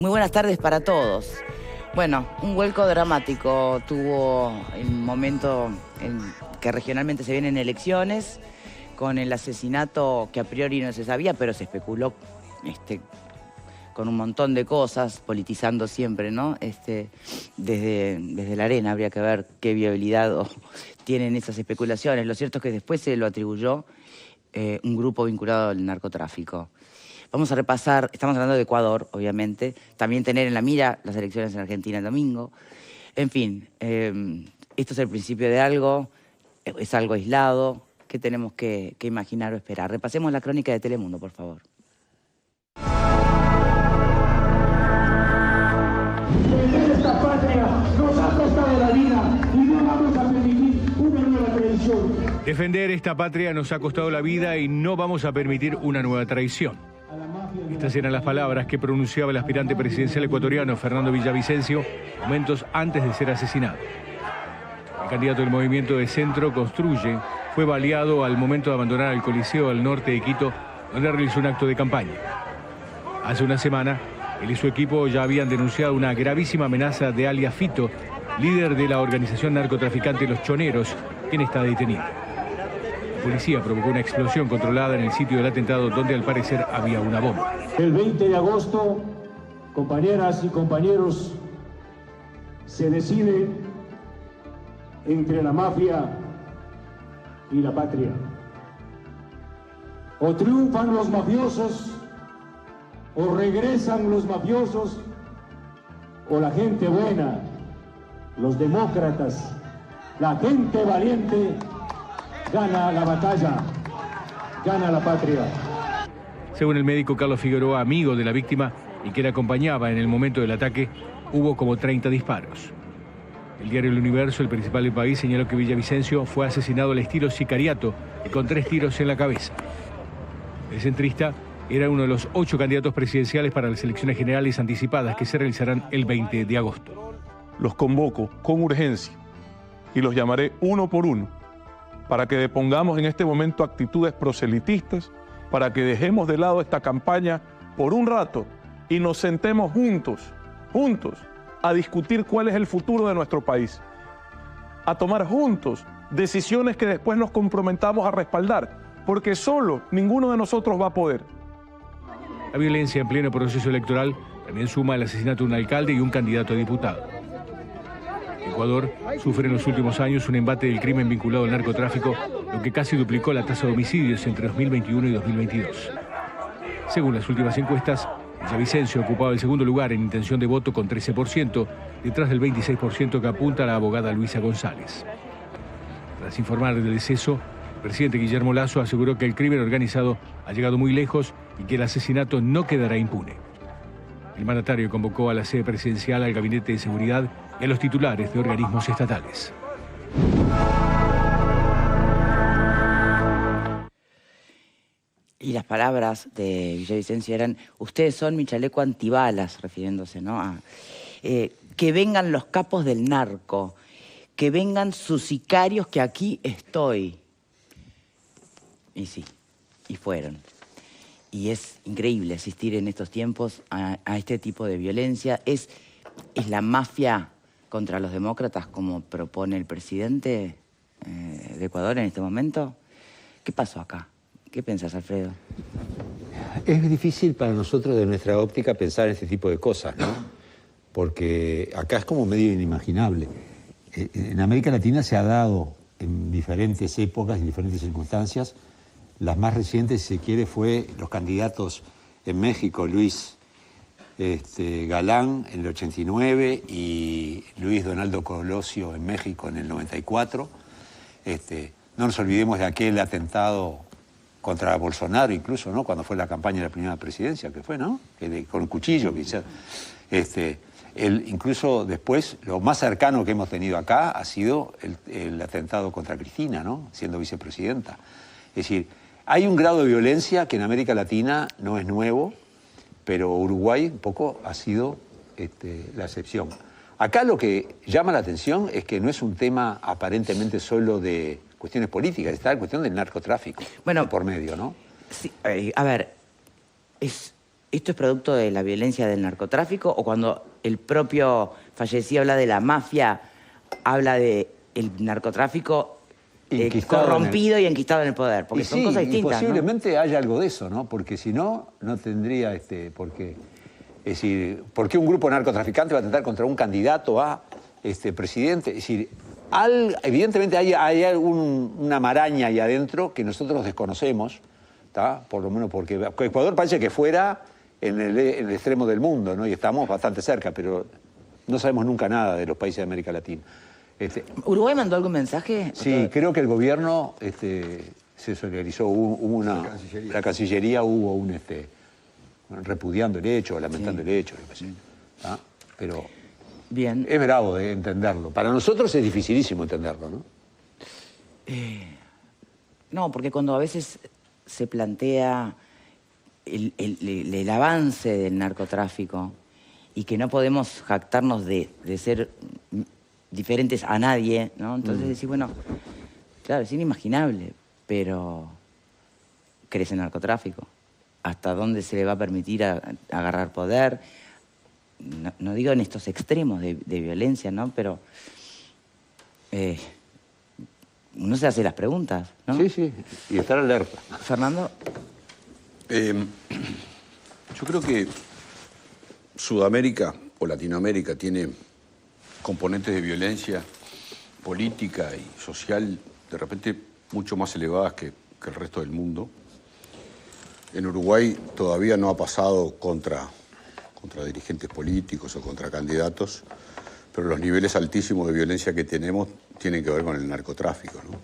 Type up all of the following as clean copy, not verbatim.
Muy buenas tardes para todos. Bueno, un vuelco dramático tuvo el momento en que regionalmente se vienen elecciones, con el asesinato que a priori no se sabía, pero se especuló con un montón de cosas, politizando siempre, ¿no? Desde la arena habría que ver qué viabilidad tienen esas especulaciones. Lo cierto es que después se lo atribuyó un grupo vinculado al narcotráfico. Vamos a repasar, estamos hablando de Ecuador, obviamente, también tener en la mira las elecciones en Argentina el domingo. En fin, esto es el principio de algo, es algo aislado, ¿qué tenemos que imaginar o esperar? Repasemos la crónica de Telemundo, por favor. Defender esta patria nos ha costado la vida y no vamos a permitir una nueva traición. Defender esta patria nos ha costado la vida y no vamos a permitir una nueva traición. Estas eran las palabras que pronunciaba el aspirante presidencial ecuatoriano Fernando Villavicencio momentos antes de ser asesinado. El candidato del movimiento de centro Construye fue baleado al momento de abandonar el Coliseo al norte de Quito, donde realizó un acto de campaña. Hace una semana, él y su equipo ya habían denunciado una gravísima amenaza de alias Fito, líder de la organización narcotraficante Los Choneros, quien está detenido. La policía provocó una explosión controlada en el sitio del atentado, donde al parecer había una bomba. El 20 de agosto, compañeras y compañeros, se decide entre la mafia y la patria. O triunfan los mafiosos, o regresan los mafiosos, o la gente buena, los demócratas, la gente valiente, gana la batalla, gana la patria. Según el médico Carlos Figueroa, amigo de la víctima y que la acompañaba en el momento del ataque, hubo como 30 disparos. El diario El Universo, el principal del país, señaló que Villavicencio fue asesinado al estilo sicariato y con 3 tiros en la cabeza. El centrista era uno de los 8 candidatos presidenciales para las elecciones generales anticipadas que se realizarán el 20 de agosto. Los convoco con urgencia y los llamaré uno por uno para que depongamos en este momento actitudes proselitistas, para que dejemos de lado esta campaña por un rato y nos sentemos juntos, a discutir cuál es el futuro de nuestro país, a tomar juntos decisiones que después nos comprometamos a respaldar, porque solo ninguno de nosotros va a poder. La violencia en pleno proceso electoral también suma el asesinato de un alcalde y un candidato a diputado. Ecuador sufre en los últimos años un embate del crimen vinculado al narcotráfico, lo que casi duplicó la tasa de homicidios entre 2021 y 2022. Según las últimas encuestas, Villavicencio ocupaba el segundo lugar en intención de voto con 13%, detrás del 26% que apunta la abogada Luisa González. Tras informar del deceso, el presidente Guillermo Lasso aseguró que el crimen organizado ha llegado muy lejos y que el asesinato no quedará impune. El mandatario convocó a la sede presidencial, al Gabinete de Seguridad y a los titulares de organismos estatales. Y las palabras de Villavicencio eran: ustedes son mi chaleco antibalas, refiriéndose, ¿no? Que vengan los capos del narco, que vengan sus sicarios, que aquí estoy. Y sí, y fueron. Y es increíble asistir en estos tiempos a este tipo de violencia. ¿Es la mafia contra los demócratas como propone el presidente de Ecuador en este momento? ¿Qué pasó acá? ¿Qué pensás, Alfredo? Es difícil para nosotros, de nuestra óptica, pensar en este tipo de cosas, ¿no? Porque acá es como medio inimaginable. En América Latina se ha dado en diferentes épocas, en diferentes circunstancias. Las más recientes, si se quiere, fue los candidatos en México, Luis Galán en el 89 y Luis Donaldo Colosio en México en el 94. No nos olvidemos de aquel atentado contra Bolsonaro, incluso, ¿no? Cuando fue la campaña de la primera presidencia, que fue, ¿no? Con un cuchillo, quizás. Incluso después, lo más cercano que hemos tenido acá ha sido el atentado contra Cristina, ¿no? Siendo vicepresidenta. Es decir, hay un grado de violencia que en América Latina no es nuevo, pero Uruguay un poco ha sido la excepción. Acá lo que llama la atención es que no es un tema aparentemente solo de cuestiones políticas, está la cuestión del narcotráfico, bueno, por medio, ¿no? Sí, a ver, es ¿esto es producto de la violencia del narcotráfico o cuando el propio fallecido habla de la mafia, habla de el narcotráfico corrompido y enquistado en el poder? Porque son cosas distintas, y posiblemente haya algo de eso, ¿no? Porque si no, no tendría por qué. Es decir, ¿por qué un grupo narcotraficante va a atentar contra un candidato a presidente? Es decir, evidentemente hay una maraña ahí adentro que nosotros desconocemos, ¿tá? Por lo menos porque Ecuador parece que fuera en el extremo del mundo, ¿no? Y estamos bastante cerca, pero no sabemos nunca nada de los países de América Latina. ¿Uruguay mandó algún mensaje? Sí, creo que el gobierno se solidarizó. La Cancillería hubo un repudiando el hecho, lamentando el hecho, yo qué sé. ¿Ah? Pero bien. Es bravo de entenderlo. Para nosotros es dificilísimo entenderlo, ¿no? No, porque cuando a veces se plantea el avance del narcotráfico y que no podemos jactarnos de ser diferentes a nadie, ¿no? Entonces decís, bueno, claro, es inimaginable, pero crece el narcotráfico. ¿Hasta dónde se le va a permitir agarrar poder? No digo en estos extremos de violencia, ¿no? Pero uno se hace las preguntas, ¿no? Sí, y estar alerta. Fernando. Yo creo que Sudamérica o Latinoamérica tiene componentes de violencia política y social de repente mucho más elevadas que el resto del mundo. En Uruguay todavía no ha pasado contra dirigentes políticos o contra candidatos, pero los niveles altísimos de violencia que tenemos tienen que ver con el narcotráfico, ¿no?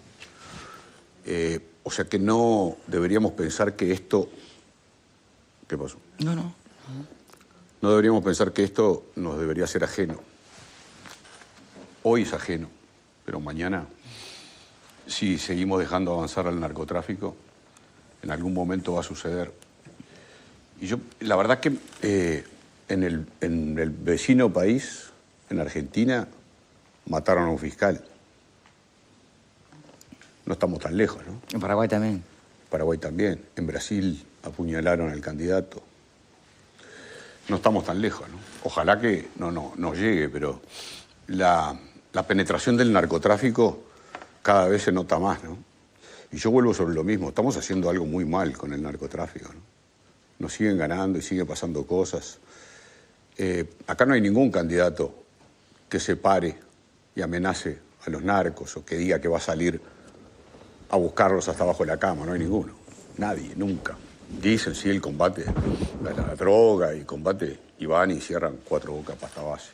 O sea que no deberíamos pensar que esto... ¿Qué pasó? No. No deberíamos pensar que esto nos debería ser ajeno. Hoy es ajeno, pero mañana, si seguimos dejando avanzar al narcotráfico, en algún momento va a suceder. Y yo, la verdad que en el vecino país, en Argentina, mataron a un fiscal. No estamos tan lejos, ¿no? En Paraguay también. Paraguay también. En Brasil apuñalaron al candidato. No estamos tan lejos, ¿no? Ojalá que no llegue, pero la penetración del narcotráfico cada vez se nota más, ¿no? Y yo vuelvo sobre lo mismo. Estamos haciendo algo muy mal con el narcotráfico, ¿no? Nos siguen ganando y siguen pasando cosas. Acá no hay ningún candidato que se pare y amenace a los narcos o que diga que va a salir a buscarlos hasta abajo de la cama. No hay ninguno. Nadie, nunca. Dicen, sí, el combate a la droga y combate, y van y cierran 4 bocas pasta base.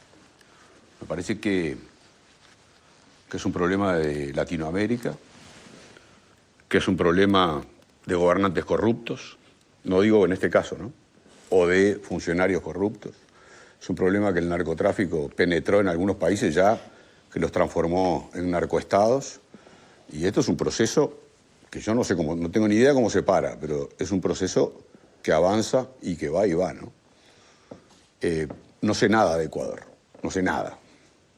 Me parece que es un problema de Latinoamérica, que es un problema de gobernantes corruptos, no digo en este caso, ¿no? O de funcionarios corruptos. Es un problema que el narcotráfico penetró en algunos países ya, que los transformó en narcoestados, y esto es un proceso que yo no sé cómo, no tengo ni idea cómo se para, pero es un proceso que avanza y que va y va, ¿no? No sé nada de Ecuador, no sé nada.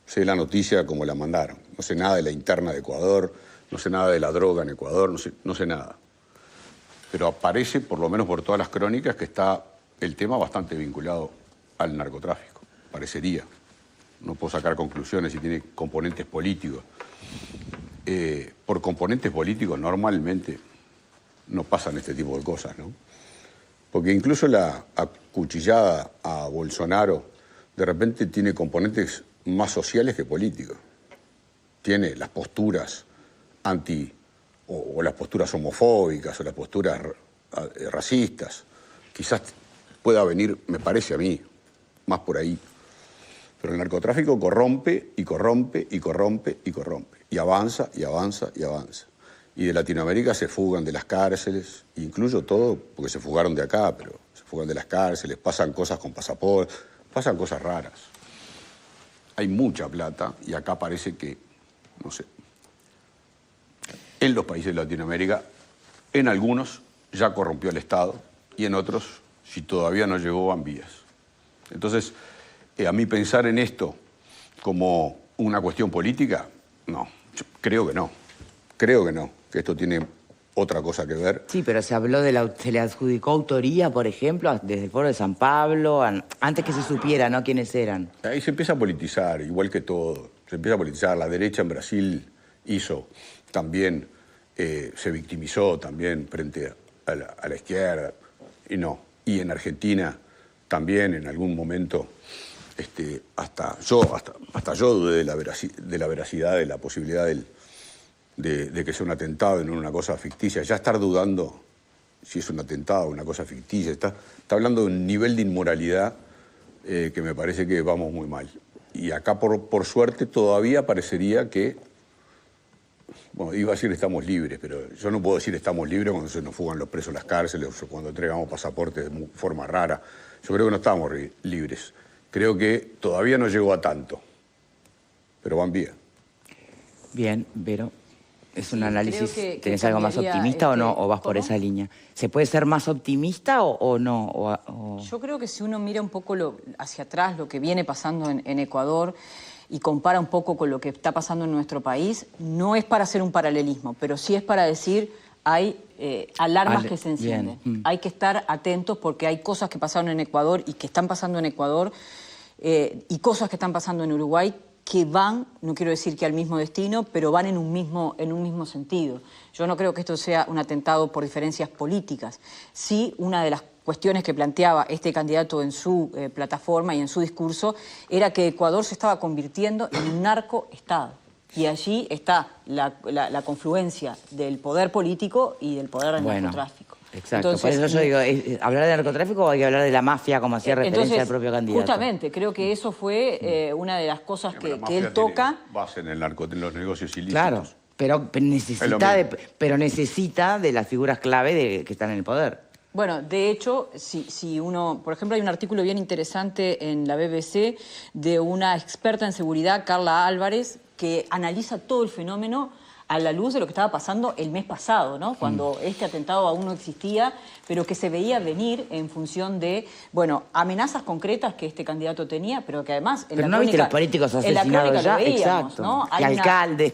Sé la noticia como la mandaron, no sé nada de la interna de Ecuador, no sé nada de la droga en Ecuador, no sé nada. Pero aparece, por lo menos por todas las crónicas, que está el tema bastante vinculado al narcotráfico, parecería. No puedo sacar conclusiones si tiene componentes políticos. Por componentes políticos normalmente no pasan este tipo de cosas, ¿no? Porque incluso la acuchillada a Bolsonaro de repente tiene componentes más sociales que políticos. Tiene las posturas o las posturas homofóbicas o las posturas racistas. Quizás pueda venir, me parece a mí, más por ahí. Pero el narcotráfico corrompe y corrompe y corrompe y corrompe. Y avanza y avanza y avanza. Y de Latinoamérica se fugan de las cárceles, incluyo todo, porque se fugaron de acá, pero se fugan de las cárceles, pasan cosas con pasaporte, pasan cosas raras. Hay mucha plata y acá parece que, no sé, en los países de Latinoamérica, en algunos ya corrompió el Estado y en otros, si todavía no llegó, van vías. Entonces, a mí pensar en esto como una cuestión política, no, yo creo que no, que esto tiene otra cosa que ver. Sí, pero se habló se le adjudicó autoría, por ejemplo, desde el Foro de San Pablo, antes que se supiera, ¿no?, quiénes eran. Ahí se empieza a politizar, igual que todo. Se empieza a politizar. La derecha en Brasil hizo también, se victimizó también frente a la izquierda, y no. Y en Argentina también en algún momento, hasta yo dudé de la veracidad, de la posibilidad de que sea un atentado y no una cosa ficticia. Ya estar dudando si es un atentado o una cosa ficticia, está hablando de un nivel de inmoralidad que me parece que vamos muy mal. Y acá, por suerte, todavía parecería que, bueno, iba a decir estamos libres, pero yo no puedo decir estamos libres cuando se nos fugan los presos a las cárceles o cuando entregamos pasaportes de forma rara. Yo creo que no estamos libres. Creo que todavía no llegó a tanto, pero van bien. Bien, Vero. ¿Es un Sí, análisis? que ¿Tenés algo más cambiaría, optimista o no? ¿O vas por ¿cómo? esa línea? ¿Se puede ser más optimista o no? Yo creo que si uno mira un poco hacia atrás, lo que viene pasando en Ecuador y compara un poco con lo que está pasando en nuestro país, no es para hacer un paralelismo, pero sí es para decir hay alarmas que se encienden. Bien. Hay que estar atentos porque hay cosas que pasaron en Ecuador y que están pasando en Ecuador y cosas que están pasando en Uruguay que van, no quiero decir que al mismo destino, pero van en un mismo sentido. Yo no creo que esto sea un atentado por diferencias políticas. Sí, una de las cuestiones que planteaba este candidato en su plataforma y en su discurso era que Ecuador se estaba convirtiendo en un narcoestado. Y allí está la confluencia del poder político y del poder del narcotráfico. Exacto, Entonces, por eso yo digo, ¿hablar de narcotráfico o hay que hablar de la mafia, como hacía referencia al propio candidato? Justamente, creo que eso fue una de las cosas que él toca. Base en en los negocios ilícitos. Claro, pero necesita de las figuras clave que están en el poder. Bueno, de hecho, si uno... Por ejemplo, hay un artículo bien interesante en la BBC de una experta en seguridad, Carla Álvarez, que analiza todo el fenómeno a la luz de lo que estaba pasando el mes pasado, ¿no? Cuando este atentado aún no existía, pero que se veía venir en función de, bueno, amenazas concretas que este candidato tenía, pero que además... Pero no viste los políticos asesinados ya, exacto. ¿no? Que alcaldes,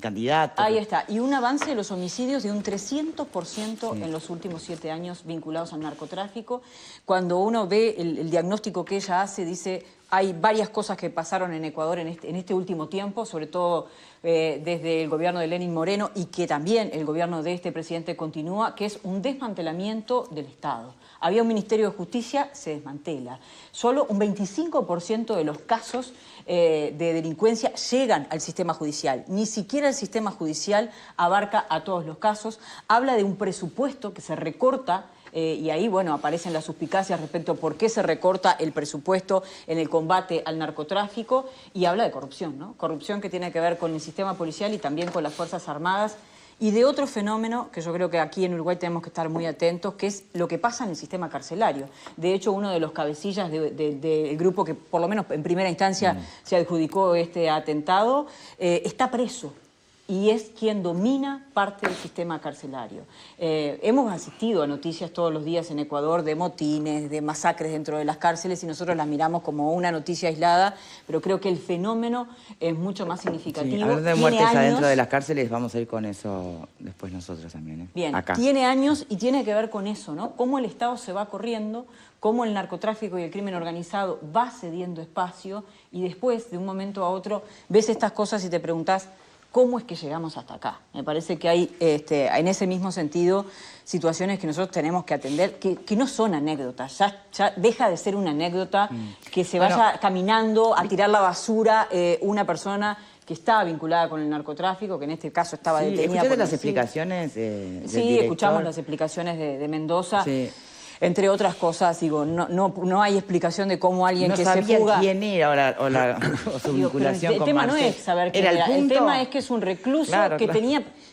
candidatos. Ahí está. Y un avance de los homicidios de un 300% en los últimos 7 años vinculados al narcotráfico. Cuando uno ve el diagnóstico que ella hace, dice... Hay varias cosas que pasaron en Ecuador en este último tiempo, sobre todo desde el gobierno de Lenín Moreno y que también el gobierno de este presidente continúa, que es un desmantelamiento del Estado. Había un Ministerio de Justicia, se desmantela. Solo un 25% de los casos de delincuencia llegan al sistema judicial. Ni siquiera el sistema judicial abarca a todos los casos. Habla de un presupuesto que se recorta. Y ahí, bueno, aparecen las suspicacias respecto a por qué se recorta el presupuesto en el combate al narcotráfico y habla de corrupción, ¿no? Corrupción que tiene que ver con el sistema policial y también con las Fuerzas Armadas y de otro fenómeno que yo creo que aquí en Uruguay tenemos que estar muy atentos, que es lo que pasa en el sistema carcelario. De hecho, uno de los cabecillas del grupo que por lo menos en primera instancia se adjudicó este atentado está preso. Y es quien domina parte del sistema carcelario. Hemos asistido a noticias todos los días en Ecuador de motines, de masacres dentro de las cárceles y nosotros las miramos como una noticia aislada, pero creo que el fenómeno es mucho más significativo. Sí, hablando de muertes adentro de las cárceles, vamos a ir con eso después nosotros también. Bien, acá. Tiene años y tiene que ver con eso, ¿no? Cómo el Estado se va corriendo, cómo el narcotráfico y el crimen organizado va cediendo espacio y después, de un momento a otro, ves estas cosas y te preguntás, ¿cómo es que llegamos hasta acá? Me parece que hay, en ese mismo sentido, situaciones que nosotros tenemos que atender, que no son anécdotas. Ya deja de ser una anécdota que se vaya caminando a tirar la basura una persona que estaba vinculada con el narcotráfico, que en este caso estaba detenida. ¿Escuchaste las explicaciones del Sí, director? escuchamos las explicaciones de Mendoza. Sí. Entre otras cosas, digo, no hay explicación de cómo alguien que se fuga... No sabía quién era o su vinculación con El tema no Marcel. es saber quién era. El tema es que es un recluso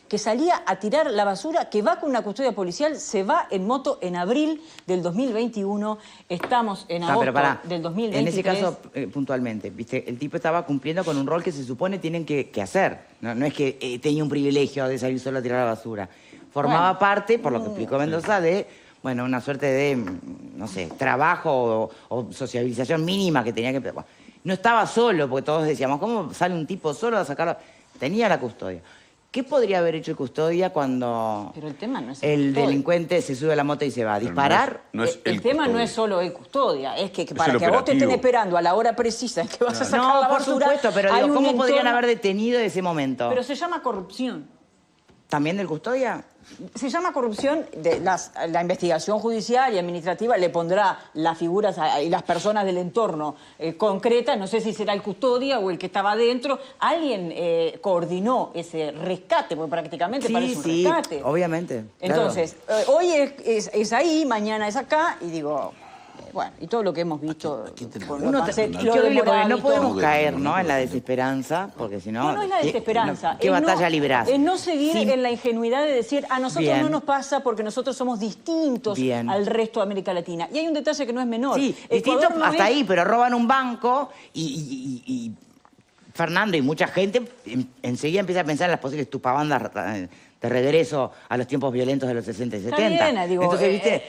que salía a tirar la basura, que va con una custodia policial, se va en moto en abril del 2021, estamos en agosto del 2023. En ese caso, puntualmente, ¿viste? El tipo estaba cumpliendo con un rol que se supone tienen que hacer. No es que tenía un privilegio de salir solo a tirar la basura. Formaba parte, por lo que explicó Mendoza, de... Bueno, una suerte de, no sé, trabajo o socialización mínima que tenía que... Bueno, no estaba solo, porque todos decíamos, ¿cómo sale un tipo solo a sacarlo? Tenía la custodia. ¿Qué podría haber hecho el custodia cuando Pero el tema no es el custodia. delincuente se sube a la moto y se va? ¿A disparar? El tema no custodia. es solo el custodia, es que Es para el que a vos te estén operativo. esperando a la hora precisa en que vas a sacar No, la por basura, supuesto, pero hay digo, un ¿cómo podrían entorno- haber detenido ese momento? Pero se llama corrupción. ¿También del custodia? Se llama corrupción, la investigación judicial y administrativa le pondrá las figuras y las personas del entorno concretas, no sé si será el custodia o el que estaba adentro. Alguien coordinó ese rescate, porque prácticamente parece un rescate. Obviamente. Entonces, hoy es ahí, mañana es acá, y digo, bueno, y todo lo que hemos visto. con Uno los qué lo horrible, porque demorado no y podemos todo. caer, ¿no? En la desesperanza, porque si no... No es la desesperanza. ¿Qué es batalla no, librás? Es no seguir Sí. en la ingenuidad de decir, a nosotros Bien. no nos pasa porque nosotros somos distintos Bien. al resto de América Latina. Y hay un detalle que no es menor. Sí, Ecuador distinto no hasta es- ahí, pero roban un banco y Fernando y mucha gente enseguida empieza a pensar en las posibles tupabandas de regreso a los tiempos violentos de los 60 y 70. bien, digo, Entonces, viste,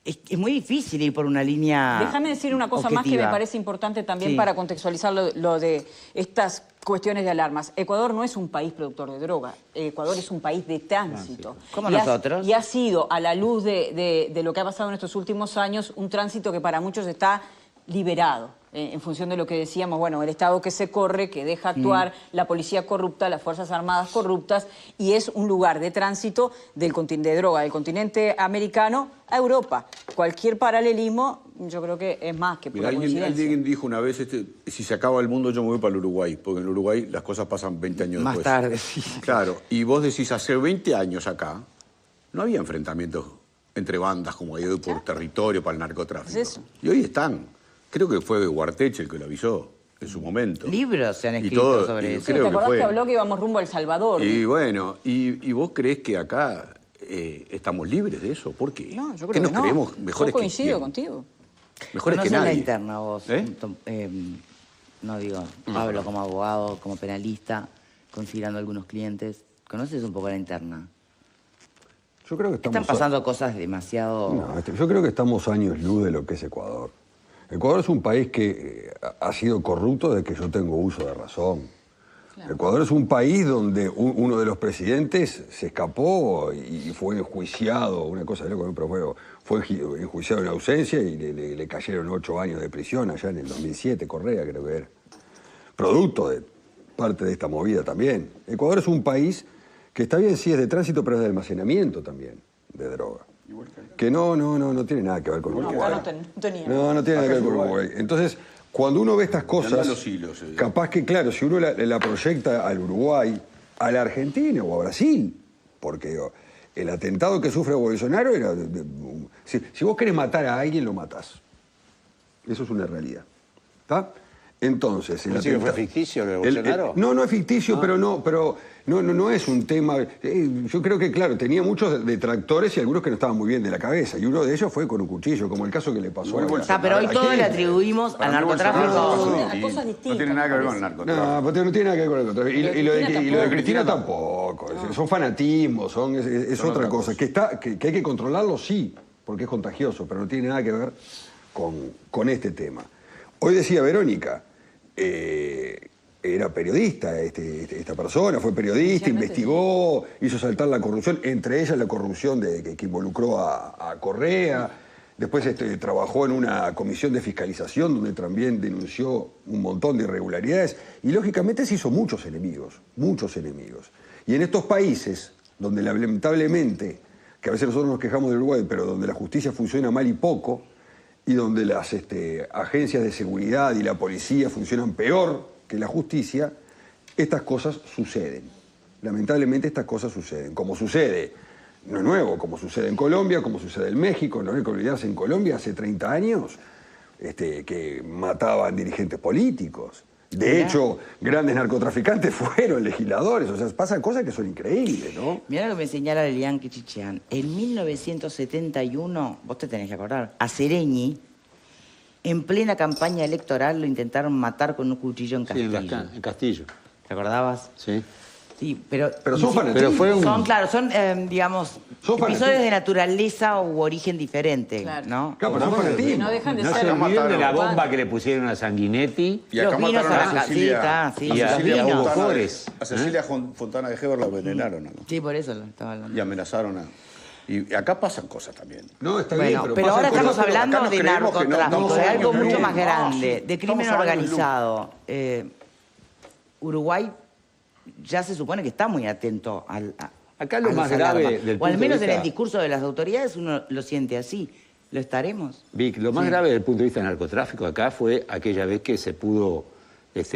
es muy difícil ir por una línea Déjame decir una cosa más que objetiva. me parece importante también Sí. para contextualizar lo de estas cuestiones de alarmas. Ecuador no es un país productor de droga. Ecuador es un país de tránsito. Como Y ha- nosotros. Y ha sido, a la luz de lo que ha pasado en estos últimos años, un tránsito que para muchos está liberado. En función de lo que decíamos, bueno, el Estado que se corre, que deja actuar, la policía corrupta, las Fuerzas Armadas corruptas, y es un lugar de tránsito de droga del continente americano a Europa. Cualquier paralelismo, yo creo que es más que Mira, pura coincidencia. alguien dijo una vez, si se acaba el mundo yo me voy para el Uruguay, porque en el Uruguay las cosas pasan 20 años Más después. tarde, sí. Claro, y vos decís, hace 20 años acá, no había enfrentamientos entre bandas como hay hoy por territorio para el narcotráfico. Es eso. Y hoy están. Creo que fue Guarteche el que lo avisó en su momento. Libros se han Y escrito todo, sobre y eso. Sí, creo ¿te que acordás fue. que habló que íbamos rumbo a El Salvador? Y bueno, ¿y vos creés que acá estamos libres de eso? ¿Por qué? No, yo ¿Qué creo nos que no. creemos mejores Yo coincido que quién? contigo. Mejores que ¿Conocés la nadie. interna vos? No digo, hablo como abogado, como penalista, considerando algunos clientes. ¿Conoces un poco la interna? Yo creo que Están estamos... pasando cosas demasiado... No, yo creo que estamos años luz de lo que es Ecuador. Ecuador es un país que ha sido corrupto desde que yo tengo uso de razón. Claro. Ecuador es un país donde uno de los presidentes se escapó y fue enjuiciado, una cosa de loco, pero fue enjuiciado en ausencia y le cayeron 8 años de prisión allá en el 2007, Correa creo que era. Producto de parte de esta movida también. Ecuador es un país que está bien, sí, es de tránsito, pero es de almacenamiento también de droga. Que no tiene nada que ver con Uruguay. acá no tenía. No tiene nada que ver con Uruguay. Entonces, cuando uno ve estas cosas, los hilos, capaz que, claro, si uno la proyecta al Uruguay, a la Argentina o a Brasil, porque el atentado que sufre Bolsonaro era... Si vos querés matar a alguien, lo matás. Eso es una realidad. ¿Está? Entonces, el ¿Pensé que fue ficticio lo de Bolsonaro? No es ficticio, pero no es un tema... yo creo que, claro, tenía muchos detractores y algunos que no estaban muy bien de la cabeza. Y uno de ellos fue con un cuchillo, como el caso que le pasó a... pero hoy todo le atribuimos al narcotráfico. A cosas distintas. No tiene nada que ver con el narcotráfico. No, no tiene nada que ver con el narcotráfico. Y lo de Cristina tampoco. Son fanatismos, es otra cosa. Que hay que controlarlo, sí, porque es contagioso, pero no tiene nada que ver con este tema. Hoy decía Verónica, era periodista esta persona, fue periodista, investigó, hizo saltar la corrupción, entre ellas la corrupción que involucró a Correa. Después trabajó en una comisión de fiscalización donde también denunció un montón de irregularidades y lógicamente se hizo muchos enemigos. Y en estos países donde lamentablemente, que a veces nosotros nos quejamos del Uruguay, pero donde la justicia funciona mal y poco, y donde las agencias de seguridad y la policía funcionan peor que la justicia, estas cosas suceden. Lamentablemente estas cosas suceden. Como sucede, no es nuevo, como sucede en Colombia, como sucede en México, no hay que olvidarse, en Colombia hace 30 años que mataban dirigentes políticos. De hecho, grandes narcotraficantes fueron legisladores. O sea, pasan cosas que son increíbles, ¿no? Mirá lo que me señala Lilian Kichichian. En 1971, vos te tenés que acordar, a Sereñi, en plena campaña electoral, lo intentaron matar con un cuchillo en Castillo. Sí, en Castillo. ¿Te acordabas? Sí. Sí, pero son fanatismos. Son, claro, son, digamos, Son episodios fanatismos. de naturaleza u origen diferente, Claro. ¿no? Claro, pero son Que fanatismos. no dejan de No ser. se olviden de la mataron. bomba que le pusieron a Sanguinetti Y acá Los vinos mataron a a la Cecilia, casita, sí, y a los vinos. Hugo Flores. a Cecilia Fontana de Geber la envenenaron acá. Sí, por eso lo estaba hablando. Y amenazaron a... Y acá pasan cosas también. No, está Bueno, bien, pero pasan ahora cosas, estamos pero hablando acá nos de creemos que no narcotráfico, somos de algo años mucho luz. más grande, No, de sí, crimen estamos años luz. organizado. Uruguay ya se supone que está muy atento Acá lo a más las grave alarmas. del o al punto de menos en vista- el discurso de las autoridades uno lo siente así. ¿Lo estaremos? Vic, lo más grave desde el punto de vista del narcotráfico acá fue aquella vez que se pudo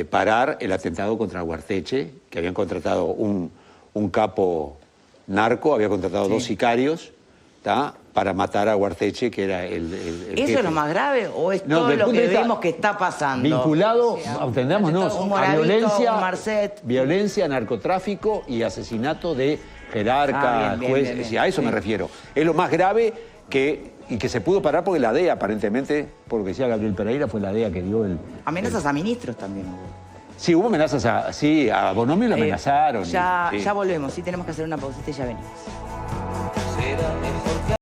parar el atentado contra Guarteche, que habían contratado un capo narco, había contratado 2 sicarios, ¿tá? Para matar a Guarteche, que era el ¿Eso jefe. es lo más grave o es No, todo del lo punto de que vista vemos que está pasando? Vinculado, entendámonos, Un a Moravito, violencia, un Marcet. violencia, narcotráfico y asesinato de jerarcas, Ah, bien, jueces, bien, sí, a eso me refiero. Es lo más grave y que se pudo parar porque la DEA, aparentemente, por lo que decía Gabriel Pereira, fue la DEA que dio el... Amenazas a ministros también hubo. Sí, hubo amenazas a Bonomio lo amenazaron. Ya sí. volvemos, sí, tenemos que hacer una pausita y ya venimos.